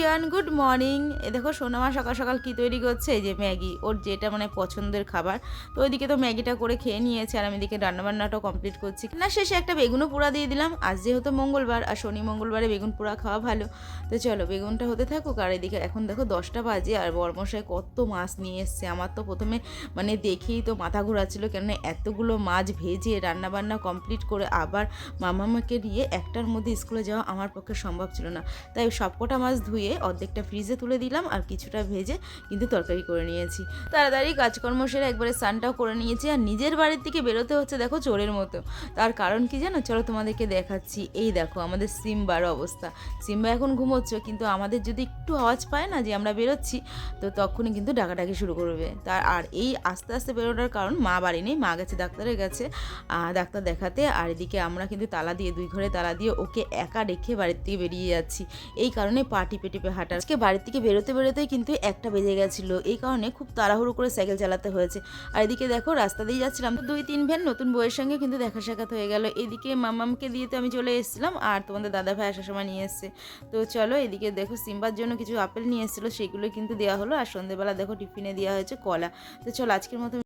Everyone, good morning. দেখো সোনামা সকাল সকাল কী তৈরি করছে, এই যে ম্যাগি, ওর যেটা মানে পছন্দের খাবার। তো ওইদিকে তো ম্যাগিটা করে খেয়ে নিয়েছে, আর আমি এদিকে রান্নাবান্নাটাও কমপ্লিট করছি। না শেষে একটা বেগুনও পোড়া দিয়ে দিলাম। আজ যেহেতু মঙ্গলবার, আর শনি মঙ্গলবারে বেগুন পোড়া খাওয়া ভালো। তো চলো বেগুনটা হতে থাকুক। আর এদিকে এখন দেখো 10টা বাজে, আর বরমশাই কত মাছ নিয়ে এসছে। আমার তো প্রথমে মানে দেখেই তো মাথা ঘোরাচ্ছিল, কেননা এতগুলো মাছ ভেজে রান্নাবান্না কমপ্লিট করে আবার মামাকে নিয়ে একটার মধ্যে স্কুলে যাওয়া আমার পক্ষে সম্ভব ছিল না। তাই সবকটা মাছ ধুয়ে অর্ধেকটা ফ্রিজে তুলে দিলাম, আর কিছুটা ভেজে কিন্তু তরকারি করে নিয়েছি। তাড়াতাড়ি কাজকর্ম সেরে একবারে স্নানটাও করে নিয়েছি, আর নিজের বাড়ির থেকে বেরোতে হচ্ছে দেখো চোরের মতো। তার কারণ কি জানো, চলো তোমাদেরকে দেখাচ্ছি। এই দেখো আমাদের সিম্বার অবস্থা। সিম্বা এখন ঘুমোচ্ছে, কিন্তু আমাদের যদি একটু আওয়াজ পায় না যে আমরা বেরোচ্ছি, তো তখনই কিন্তু ডাকাডাকি শুরু করবে। আর এই আস্তে আস্তে বেরোনোর কারণ, মা বাড়ি নেই, মা গেছে ডাক্তারের কাছে ডাক্তার দেখাতে। আর এদিকে আমরা কিন্তু তালা দিয়ে, 2 ঘরে তালা দিয়ে ওকে একা রেখে বাড়ির থেকে বেরিয়ে যাচ্ছি। এই কারণে পা টিপে টিপে হাঁটা। আজকে বাড়ির থেকে বেরোতেই কিন্তু 1টা বেজে গেছিলো। এই কারণে খুব তাড়াহুড়ো করে সাইকেল চালাতে হয়েছে। আর এদিকে দেখো রাস্তা দিয়ে যাচ্ছিলাম, তো 2-3 ভ্যান নতুন বউয়ের সঙ্গে কিন্তু দেখা সাক্ষাৎ হয়ে গেল। এদিকে মামামকে দিয়ে তো আমি চলে এসেছিলাম, আর তোমাদের দাদা ভাই আসার সময় নিয়ে এসছে। তো চলো এদিকে দেখো সিম্বার জন্য কিছু আপেল নিয়ে এসেছিলো, সেগুলো কিন্তু দেওয়া হলো। আর সন্ধ্যেবেলা দেখো টিফিনে দেওয়া হয়েছে কলা। তো চলো আজকের মতো